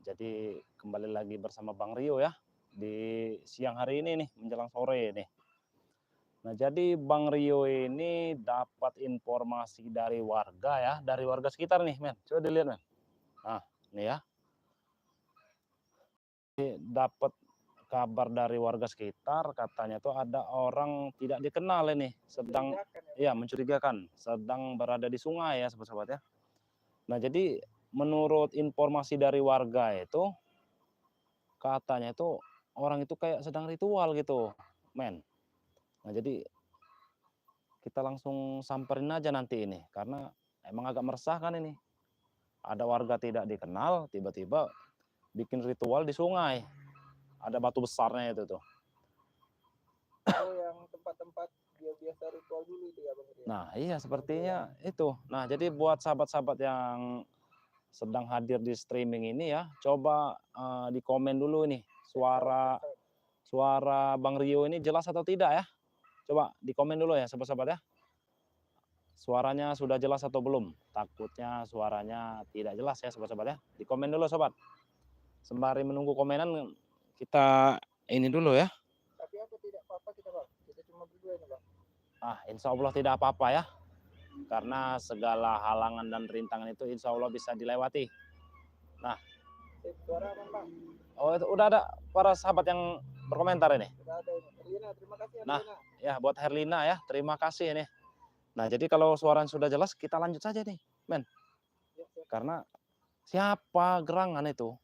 jadi kembali lagi bersama Bang Rio ya di siang hari ini nih menjelang sore nih. Nah, jadi Bang Rio ini dapat informasi dari warga ya, dari warga sekitar nih, men. Coba dilihat, men. Nah, ini ya. Dapat kabar dari warga sekitar katanya tuh ada orang tidak dikenal ini sedang ya mencurigakan, sedang berada di sungai ya, sobat-sobat ya. Nah, jadi menurut informasi dari warga itu katanya itu orang itu kayak sedang ritual gitu, men. Nah, jadi kita langsung samperin aja nanti ini, karena emang agak meresahkan ini. Ada warga tidak dikenal, tiba-tiba bikin ritual di sungai. Ada batu besarnya itu tuh. Oh, yang tempat-tempat dia biasa ritual dulu itu ya, Bang Ria? Nah, iya sepertinya itu. Nah, jadi buat sahabat-sahabat yang sedang hadir di streaming ini ya, coba di komen dulu nih suara Bang Rio ini jelas atau tidak ya. Coba di komen dulu ya sahabat-sahabat ya. Suaranya sudah jelas atau belum? Takutnya suaranya tidak jelas ya sobat-sobat ya. Di komen dulu sobat. Sembari menunggu komenan kita ini dulu ya. Tapi apa tidak apa-apa kita, Bang? Kita cuma berdua ini, Bang. Insya Allah tidak apa-apa ya. Karena segala halangan dan rintangan itu insya Allah bisa dilewati. Nah. Suara aman, Bang? Oh, itu udah ada para sahabat yang berkomentar ini. Sudah ada ini. Herlina, terima kasih Herlina. Nah, ya buat Herlina ya, terima kasih ini. Nah, jadi kalau suaranya sudah jelas, kita lanjut saja nih, men. Ya, karena siapa gerangan itu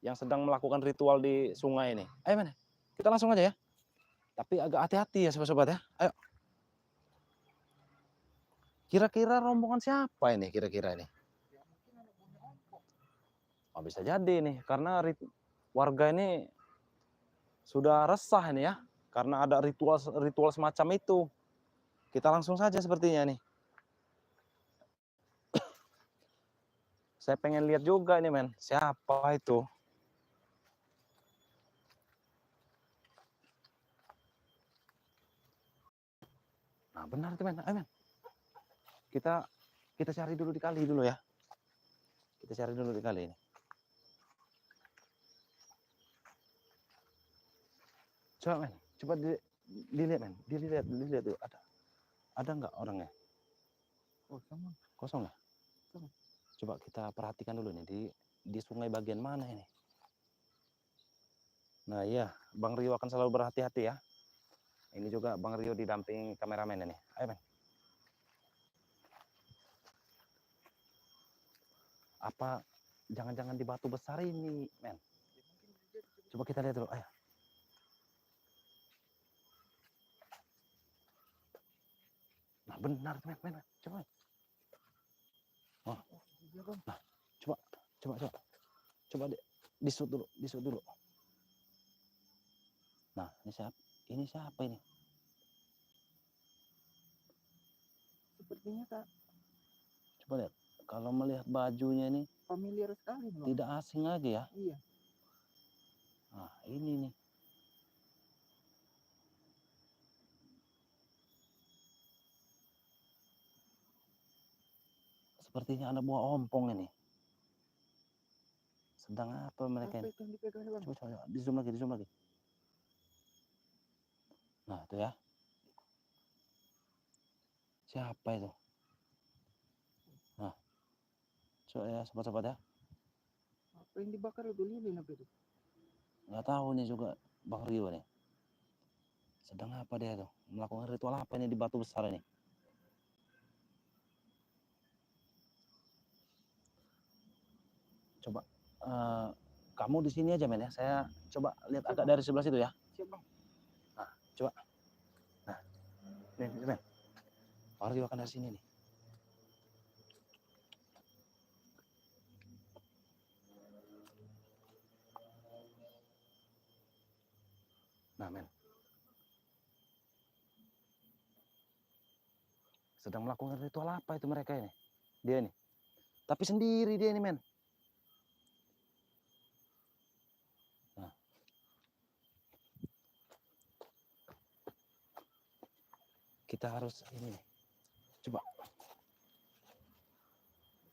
yang sedang melakukan ritual di sungai ini? Ayo, men. Kita langsung aja ya. Tapi agak hati-hati ya, sobat-sobat ya. Ayo. Kira-kira rombongan siapa ini kira-kira ini? Oh, bisa jadi nih, karena warga ini sudah resah ini ya. Karena ada ritual semacam itu. Kita langsung saja sepertinya nih. Saya pengen lihat juga ini, men. Siapa itu? Nah, benar tuh, men. Ayo, men. Kita cari dulu di kali dulu ya. Kita cari dulu di kali ini. Coba, men. Coba dilihat, men. Dilihat tuh. Ada nggak orangnya? Kosong ya? Coba kita perhatikan dulu nih di sungai bagian mana ini. Nah, iya, Bang Rio akan selalu berhati-hati ya. Ini juga Bang Rio didamping kameramen ini. Ayo, men. Apa jangan-jangan di batu besar ini, men? Coba kita lihat dulu, ayo. Nah, benar, men. Coba. Oh. Nah, coba disut dulu. Nah, ini siapa ini? Sepertinya Kak. Coba lihat. Kalau melihat bajunya ini familiar sekali, Bang. Tidak asing lagi ya. Iya. Nah, ini nih. Sepertinya ada buah ompong ini. Sedang apa mereka ini? Coba di zoom lagi. Nah, itu ya. Siapa itu? Nah, coba ya sobat-sobat ya. Apa yang dibakar itu lilin apa itu? Nggak tahu nih juga Bang Rio nih. Sedang apa dia tuh? Melakukan ritual apa ini di batu besar ini? Coba kamu di sini aja, men ya. Saya coba lihat agak dari sebelah situ ya. Siap, Bang. Nah, coba. Nah, nih, men. Bang Rio akan dari sini nih. Nah, men. Sedang melakukan ritual apa itu mereka ini? Dia ini. Tapi sendiri dia ini, men. Nah. Kita harus ini nih. Coba.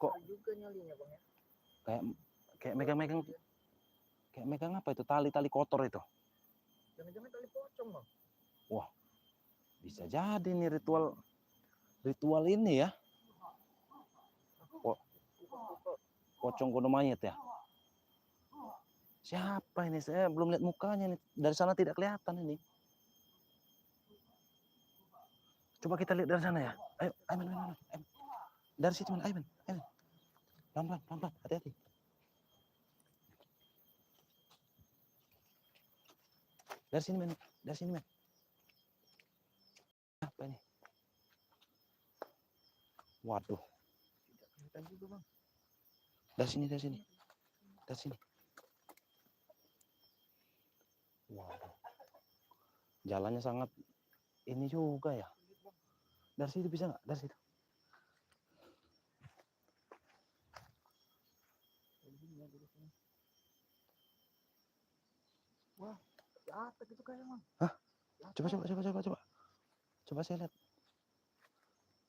Kok juga nyalinya, Bang ya? Kayak megang-megang Kayak megang apa itu? Tali-tali kotor itu. Jangan-jangan tali pocong, Bang. Bisa jadi nih ritual ini ya. Kuka-kuka. Pocong kuno mayat ya. Siapa ini? Saya belum lihat mukanya nih. Dari sana tidak kelihatan ini. Coba kita lihat dari sana ya. Ayo, ayo, ayo. Dari situ, ayo, ayo. Pelan-pelan, hati-hati. Dari sini, men. Apa ini? Waduh. Tidak kelihatan juga, Bang. Dari sini. Waduh. Jalannya sangat ini juga ya. Dari situ bisa nggak? Dari situ. Wah, atek itu kayak, Bang. Hah? Coba saya lihat.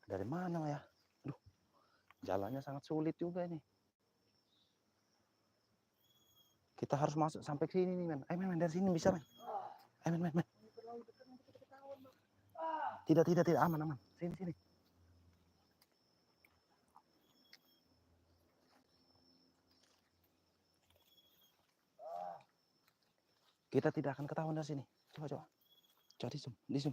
Dari mana ya? Aduh. Jalannya sangat sulit juga ini. Kita harus masuk sampai ke sini nih, men. Ayo, men, dari sini bisa, men. Ayo, men. Tidak, aman. Sini. Kita tidak akan ketahuan dari sini. Coba. Di zoom.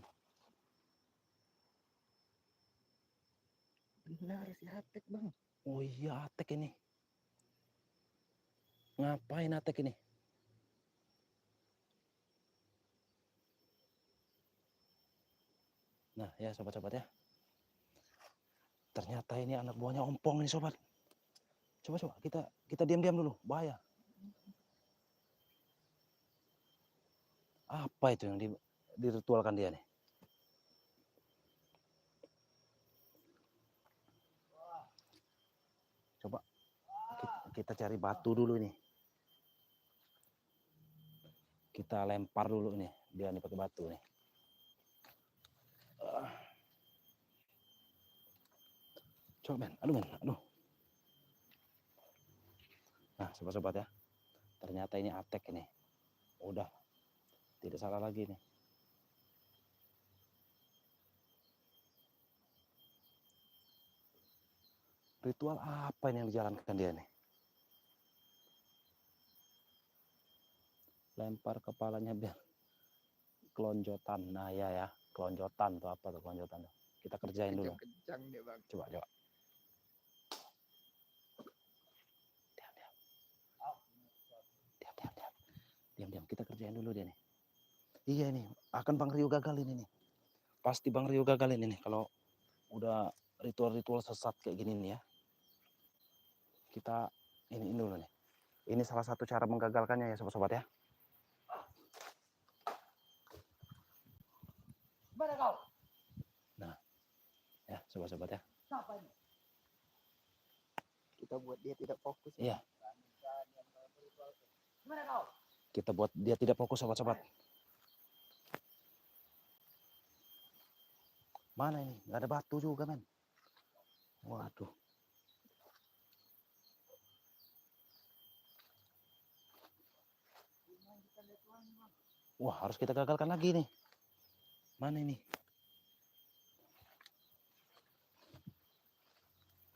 Benar si atek, Bang. Oh iya, atek ini. Ngapain atek ini? Nah, ya sobat-sobat ya. Ternyata ini anak buahnya ompong nih, sobat. Coba kita diam-diam dulu, bahaya. Apa itu yang diritualkan dia nih? Coba kita cari batu dulu nih. Kita lempar dulu nih, dia nih pakai batu nih. Coba, men. Aduh. Nah, sobat-sobat ya. Ternyata ini atek ini. Udah. Tidak salah lagi nih. Ritual apa ini yang dijalankan dia nih? Lempar kepalanya biar kelonjotan. Nah, ya. Kelonjotan tuh apa tuh kelonjotan tuh? Kita kerjain dulu. Kencang dia, Bang. Coba. Diam. Kita kerjain dulu dia nih. Iya nih, akan Bang Rio gagal ini nih. Pasti Bang Rio gagal ini nih kalau udah ritual-ritual sesat kayak gini nih ya. Kita ini dulu nih. Ini salah satu cara menggagalkannya ya sobat-sobat ya. Mana kau? Nah, ya sobat-sobat ya. Siapa ini? Kita buat dia tidak fokus. Iya. Mana kau? Kita buat dia tidak fokus sobat-sobat. Mana ini? Nggak ada batu juga, men. Waduh. Wah, harus kita gagalkan lagi nih. Mana ini?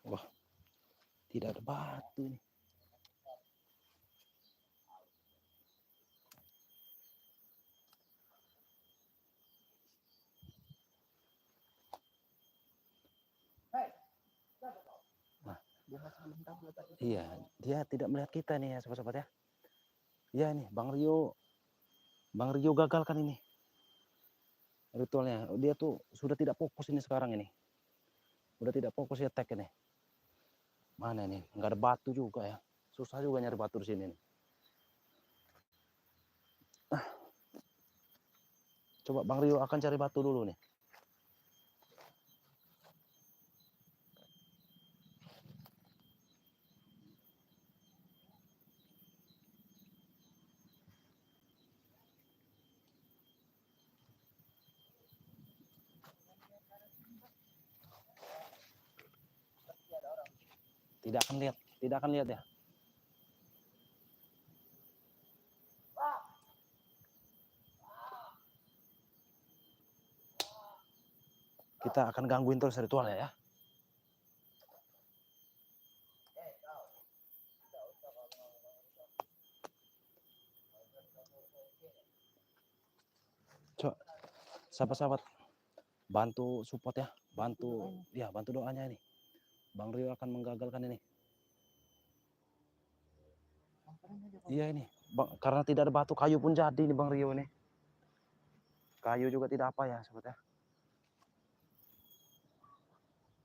Wah, tidak ada batu ini. Nah, Dia masih belum tahu tadi. iya, dia tidak melihat kita nih ya sobat-sobat ya. Iya nih, Bang Rio gagalkan ini ritualnya. Dia tuh sudah tidak fokus ini sekarang ini. Udah tidak fokus ya tag ini. Mana ini? Nggak ada batu juga ya. Susah juga nyari batu di sini nih. Coba Bang Rio akan cari batu dulu nih. Tidak akan lihat ya. Kita akan gangguin terus ritualnya ya. Coba, sahabat-sahabat, bantu support ya, bantu doanya ini. Bang Rio akan menggagalkan ini. Iya ini, karena tidak ada batu, kayu pun jadi nih Bang Rio ini. Kayu juga tidak apa ya, sobat ya.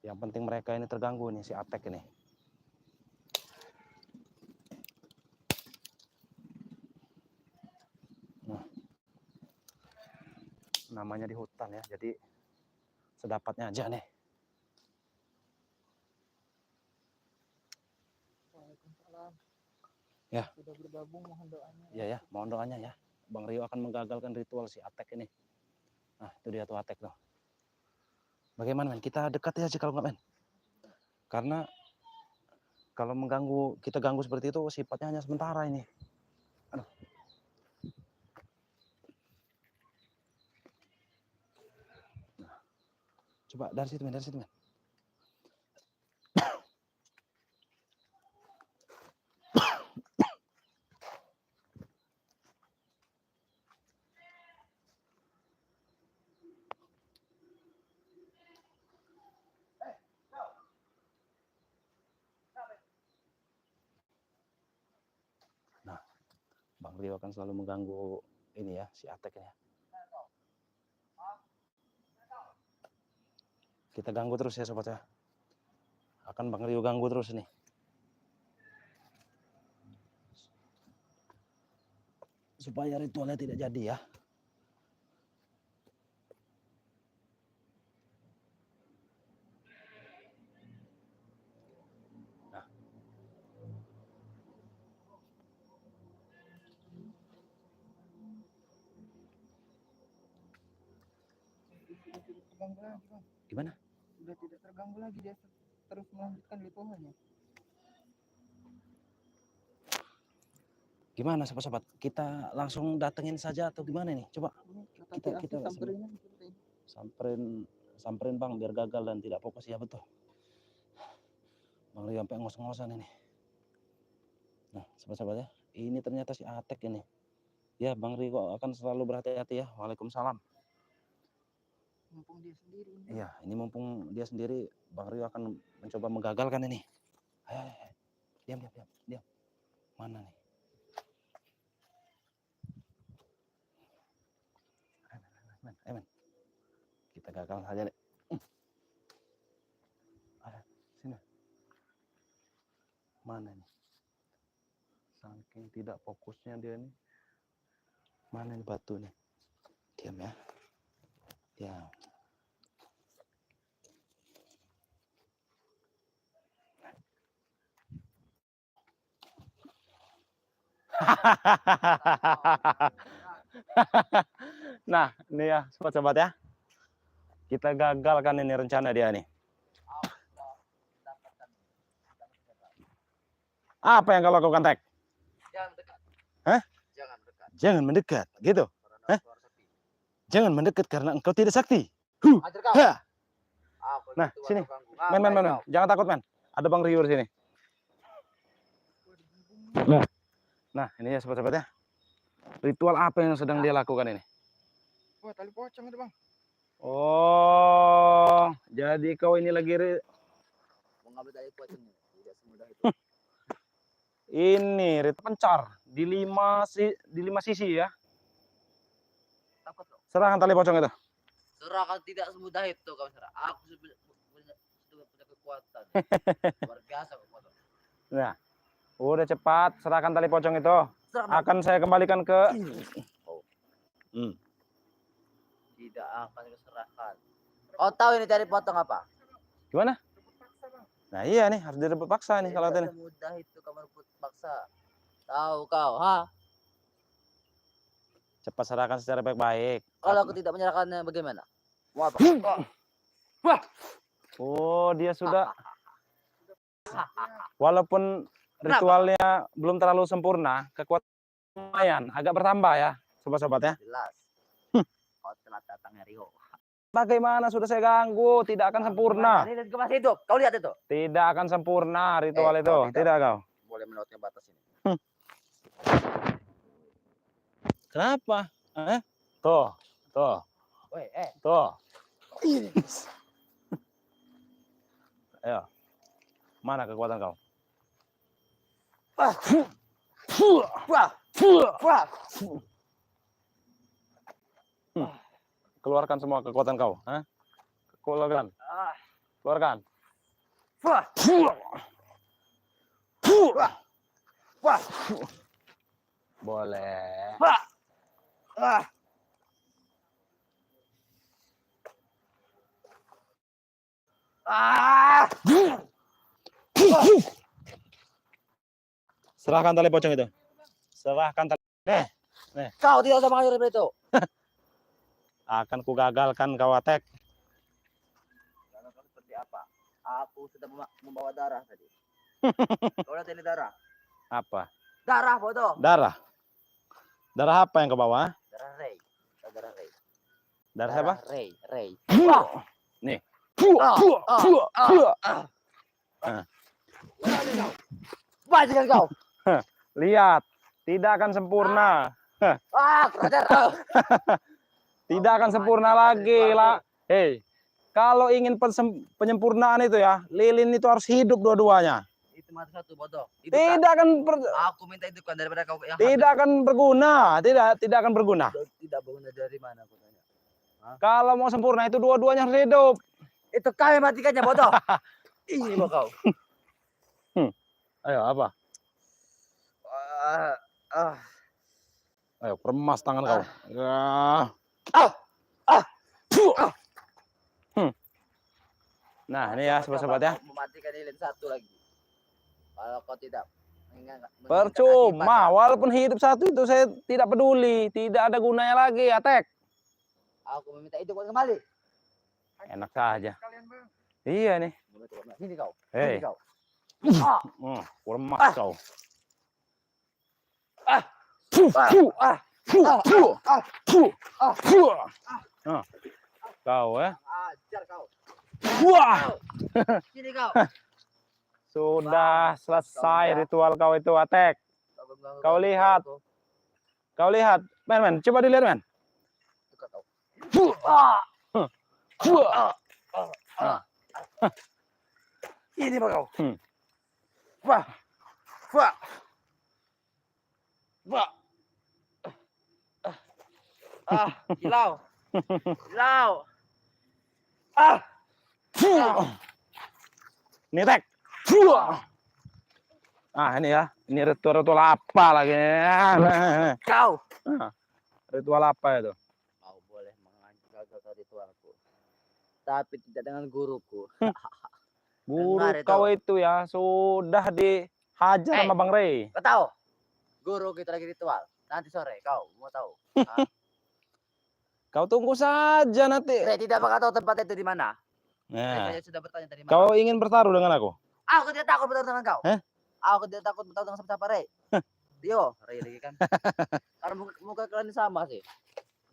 Yang penting mereka ini terganggu nih, si Atek ini. Nah, namanya di hutan ya, jadi sedapatnya aja nih. Waalaikumsalam. Ya. Sudah bergabung, mohon doanya. Iya ya, mohon doanya ya. Bang Rio akan menggagalkan ritual si Atek ini. Nah, itu dia tuh Atek tuh. Bagaimana men? Kita dekat ya sih kalau nggak men? Karena kalau mengganggu, kita ganggu seperti itu sifatnya hanya sementara ini. Aduh. Nah, coba dari situ men, dari situ men. Nah, Bang Rio akan selalu mengganggu ini ya, si Atek ya. Kita ganggu terus ya sobat ya. Akan Bang Rio ganggu terus nih. Supaya ritualnya tidak jadi ya. Nah. Terganggu lagi, Bang. Gimana? Sudah tidak terganggu lagi, dia terus melanjutkan ritualnya. Gimana sobat-sobat? Kita langsung datengin saja atau gimana nih? Coba kita samperin Bang biar gagal dan tidak fokus ya betul. Bang Rio sampai ngos-ngosan ini. Nah, sobat-sobat ya, ini ternyata si Atek ini. Ya, Bang Rio akan selalu berhati-hati ya. Waalaikumsalam. Mumpung dia sendiri. Iya, ini mumpung dia sendiri, Bang Rio akan mencoba menggagalkan ini. Ayo. Diam. Mana nih? Ayo, men. Kita gagal saja deh. Ayo, sini. Mana nih? Saking tidak fokusnya dia nih. Mana nih batu nih? Diam ya. Diam. Nah, ini ya sobat-sobat ya. Kita gagalkan ini rencana dia nih. Apa yang kau lakukan, Tek? Jangan dekat. Hah? Jangan dekat. Jangan mendekat, gitu. Hah? Jangan mendekat karena engkau tidak sakti. Ajar kau. Ha. Nah, sini. Men. Jangan takut, men. Ada Bang Rio di sini. Nah, ini ya sobat-sobat ya. Ritual apa yang sedang dia lakukan ini? Wah, tali pocong itu, Bang. Oh, jadi kau ini lagi Mengambil tali pocongnya. Tidak semudah itu. ini ritual pencar di 5 sisi ya. Takut loh. Serahkan tali pocong itu. Serahkan tidak semudah itu, kamu serah. Aku sudah punya kekuatan. Luar biasa kekuatan. Nah, udah cepat serahkan tali pocong itu. Serahkan. Akan saya kembalikan ke. Tidak akan diserahkan. Kau tahu ini tali potong apa? Gimana? Nah iya nih harus direbut paksa nih kalau tidak semudah itu kamu rebut paksa. Tahu kau, ha? Cepat serahkan secara baik-baik. Kalau aku tidak menyerahkannya bagaimana? Mau apa? Wah. Oh, dia sudah. Walaupun ritualnya belum terlalu sempurna, kekuatan lumayan agak bertambah ya, sobat-sobat ya. Jelas. Kau telah datangnya Rio. Bagaimana sudah saya ganggu? Tidak akan sempurna. Ini ke masih hidup. Kau lihat itu. Tidak akan sempurna ritual itu. kau tidak. Tidak kau. Boleh melewati batas ini. Kenapa? Tuh. Woi, Tuh. Ayo. Mana kekuatan kau? Keluarkan semua kekuatan kau. Keluarkan. Keluarkan. Boleh. Serahkan tali pocong itu. Serahkan tali. Kau tidak usah mengalir itu. Akan kugagalkan kau Atek. Karena kau seperti apa? Aku sudah membawa darah tadi. Kau lihat ini darah. Apa? Darah bodoh. Darah. Darah apa yang kau bawa? Darah Ray. Darah Ray. Darah siapa? Ray. Nih. Bajikan kau. Lihat, tidak akan sempurna. Kerajar. Tidak akan sempurna lagi lah. Hei, kalau ingin penyempurnaan itu ya, lilin itu harus hidup dua-duanya. Itu mati satu bodoh. Tidak akan Aku minta itu kan daripada kau yang tidak akan berguna, tidak akan berguna. tidak berguna dari mana aku tanya. Kalau mau sempurna itu dua-duanya harus hidup. Itu kau yang matikannya bodoh. Ini mau kau. Ayo apa? Ayo permas tangan kau. Nah ini ya sobat-sobat ya. Mematikan lilin satu lagi. Kalau kau tidak percuma, walaupun hidup satu itu saya tidak peduli, tidak ada gunanya lagi, Atek. Aku meminta itu buat kembali. Enak saja. Iya nih. Sini kau. Hei. Sini kau. Lemas kau. Kau ya. Ajar kau. Wah. Sini kau. Sudah selesai ritual kau itu, Atek. Kau lihat. Kau lihat. Men, coba dilihat, men. Ini kau. Hilau. Ini Tek. Ini ya. Ini ritual apa lagi? Kau. Ritual apa itu? Kau boleh menggagalkan ritualku. Tapi tidak dengan guruku. Guru kau itu ya sudah dihajar sama Bang Rey. Kau tahu? Guru kita lagi ritual. Nanti sore kau mau tahu. Kau tunggu saja nanti. Rey tidak bakal tahu tempat itu di mana. Nah, Saya sudah bertanya tadi. kau ingin bertaruh dengan aku? Aku tidak takut bertaruh dengan kau. Aku tidak takut bertaruh dengan siapa Rey. Dio, Rey lagi kan. Karena muka kalian sama sih.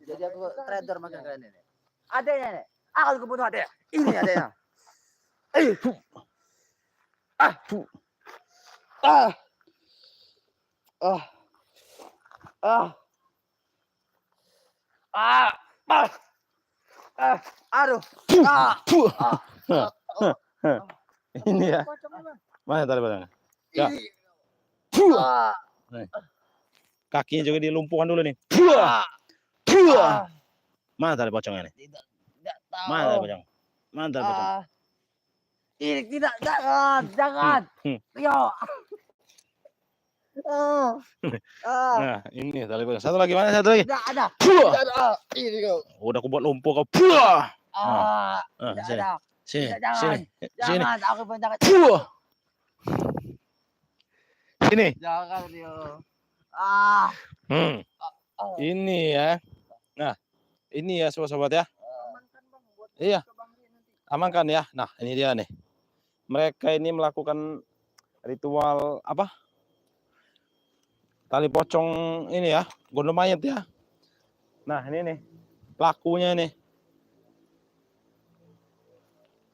Jadi aku trader makan kalian ini. Adanya nih. Aku bunuh adanya. Ini adanya. Aduh. Ini ya. Mana tali pocongnya? Ya. Kakinya juga dilumpuhkan dulu nih. Mana tali pocongnya nih? Tidak tahu. Mana tali pocong? Mana tali pocong? Ini tidak, jangan. Yo. Nah, ini tali pocong. Satu lagi, mana satu lagi? Tidak ada. Ini kau. Udah aku buat lumpuh kau. Tidak ada. Sini. Jangan. Aku pun jangan. Sini. Jangan Dio. Ini ya. Nah, ini ya sobat-sobat ya. Iya. Amankan ya. Nah, ini dia nih. Mereka ini melakukan ritual apa? Tali pocong ini ya, gondol mayat ya. Nah, ini nih. Pelakunya nih.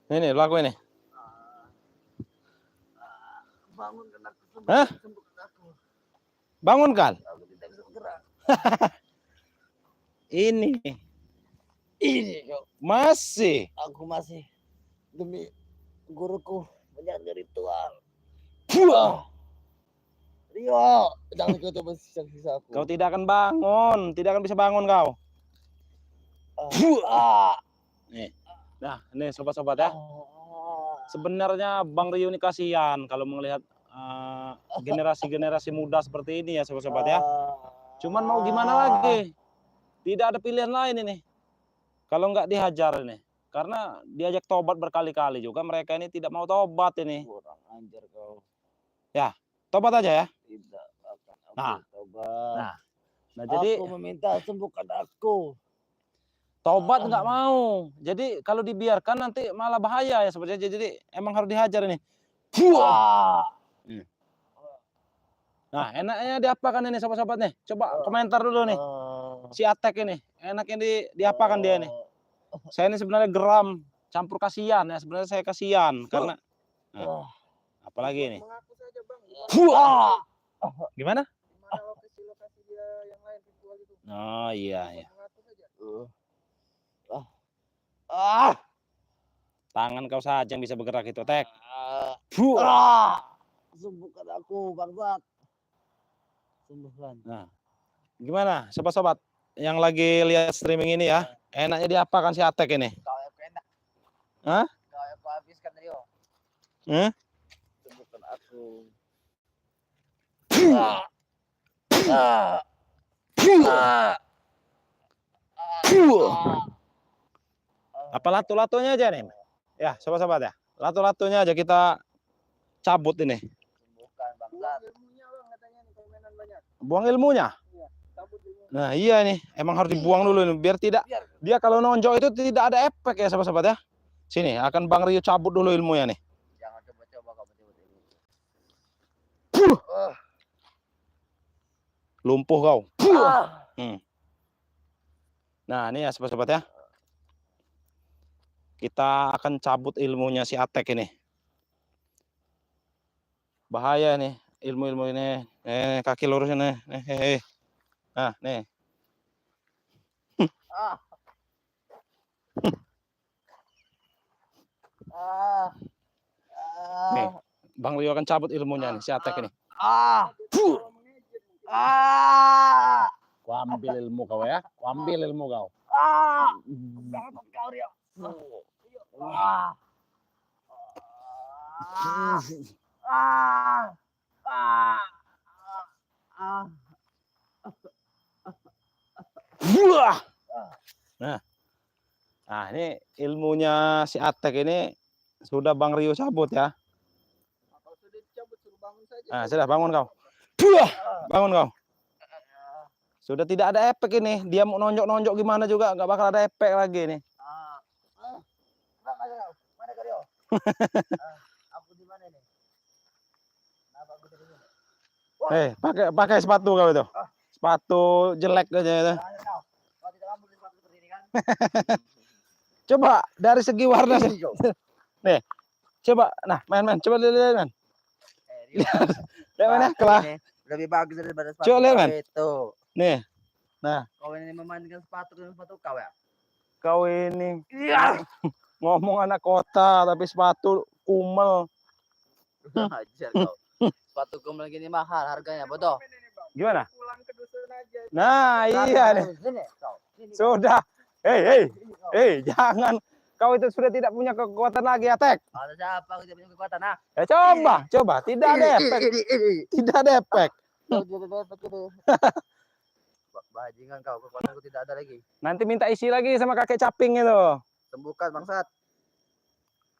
Nih, lu lakuin nih. Bangunkan aku. Hah? Sembuhkan aku. Bangun kan? Aku tidak bisa bergerak. Ini Ini kau. masih. Aku masih demi guruku menjaga ritual. Rio, jangan kau coba sisa-sisa aku. Kau tidak akan bangun, tidak akan bisa bangun kau. Nih. Nah, ini sobat-sobat ya. Sebenarnya Bang Rio ini kasihan kalau melihat generasi-generasi muda seperti ini ya sobat-sobat ya. Cuman mau gimana lagi? Tidak ada pilihan lain ini. Kalau nggak dihajar ini. Karena diajak tobat berkali-kali juga mereka ini tidak mau tobat ini. Kurang ajar kau. Ya, tobat aja ya. Tidak akan aku Nah. tobat. Nah, jadi aku meminta sembuhkan aku. tobat nggak mau. Jadi kalau dibiarkan nanti malah bahaya ya seperti jadi emang harus dihajar ini. Nah, enaknya diapakan ini sobat-sobat nih? Coba komentar dulu nih. Si Atek ini, enaknya diapakan dia ini? Saya ini sebenarnya geram, campur kasihan ya. Sebenarnya saya kasihan karena apalagi ini. Mengaku saja Bang. Gimana? Mana lokasi dia yang lain virtual itu? Oh iya ya. Mengaku saja. Tangan kau saja yang bisa bergerak itu, Tek. Sembuhkan aku, bangsat. Sembuhkan. Nah, gimana sobat-sobat yang lagi lihat streaming ini ya? Enaknya diapakan si Atek ini? Kau yang enak. Hah? Kau yang kau habiskan Rio. Hmm? Sembuhkan aku. Apa latu-latunya aja nih? Ya, sobat-sobat ya. Latu-latunya aja kita cabut ini. Sembuhkan bangsat. Ilmunya Bang katanya nih permainan banyak. Buang ilmunya. Cabut ilmu. Nah, iya nih. Emang harus dibuang dulu nih, biar tidak dia kalau nonjok itu tidak ada efek ya sobat-sobat ya. Sini, akan Bang Rio cabut dulu ilmunya nih. Jangan coba-coba kau mencabut ilmu. Lumpuh kau. Nah, ini ya sobat-sobat ya. Kita akan cabut ilmunya si Atek ini. Bahaya nih ilmu-ilmu ini. Kaki lurus ini. Nah, nih. Nih, Bang Rio akan cabut ilmunya nih si Atek ini. Ku ambil ilmu kau ya. Ku ambil ilmu kau. Jangan kau Rio. Nah, ini ilmunya si Atek ini sudah Bang Rio cabut ya. Kalau sudah dicabut suruh bangun saja. Nah, sudah bangun kau. Bangun kau. Sudah tidak ada efek ini. Dia mau nonjok-nonjok gimana juga nggak bakal ada efek lagi nih. Mana kau Rio? Aku di mana nih? Kenapa aku di sini? Pakai sepatu kau itu. Sepatu jelek aja itu. Kau tidak ambil sepatu seperti ini kan? Coba dari segi warna sih. Nih. Coba nah, main-main. Coba lihat man. Lihat mana kelah. Lebih bagus daripada sepatu Coba lihat, Man. itu. Nih. Nah, Kau ini memainkan sepatu dengan sepatu kau ya? kau ini ngomong anak kota tapi sepatu kumel. Ajar kau. Sepatu kumel gini mahal harganya, bodoh. Gimana? Pulang ke dusun aja. Nah, iya nih. Sini, kau. Sini, Sudah. Hei, sini, kau. jangan. Kau itu sudah tidak punya kekuatan lagi, Atek. Ada siapa aku tidak punya kekuatan, ah? Ya coba. Tidak ada efek. Tidak ada efek. Bajingan kau, kekuatanku tidak ada lagi. Nanti minta isi lagi sama kakek caping itu. Sembuhkan bangsat.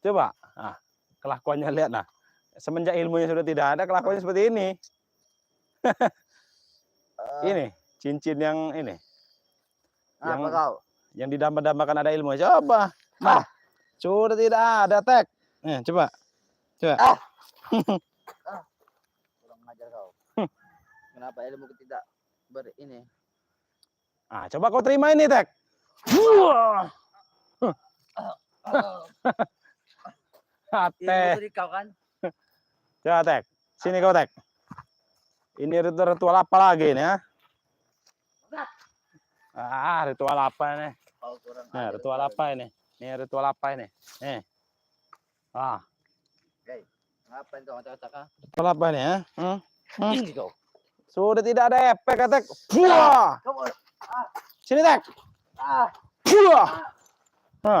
Coba. Nah, kelakuannya lihat nah. Semenjak ilmunya sudah tidak ada, kelakuannya seperti ini. Ini cincin yang ini. Apa kau? Yang didamba-dambakan ada ilmu. Coba. Nah, sudah tidak ada, Tek. Coba. Kurang ajar kau. Kenapa ilmuku tidak ini? Coba kau terima ini, Tek. Ate. Ini kau kan? Coba Tek. Sini kau Tek. Ini ritual apa lagi nih ya? Ritual apa nih? Kau kurang Nah, ajar ritual sekali. apa ini? Ini ritual apa ini? Nih. Ngapain kau ngacak-ngacak ah? Ritual apa ini ya? Ini kau. Sudah tidak ada efek Tek. Buah. Kamu Sini Tek. ah Buah.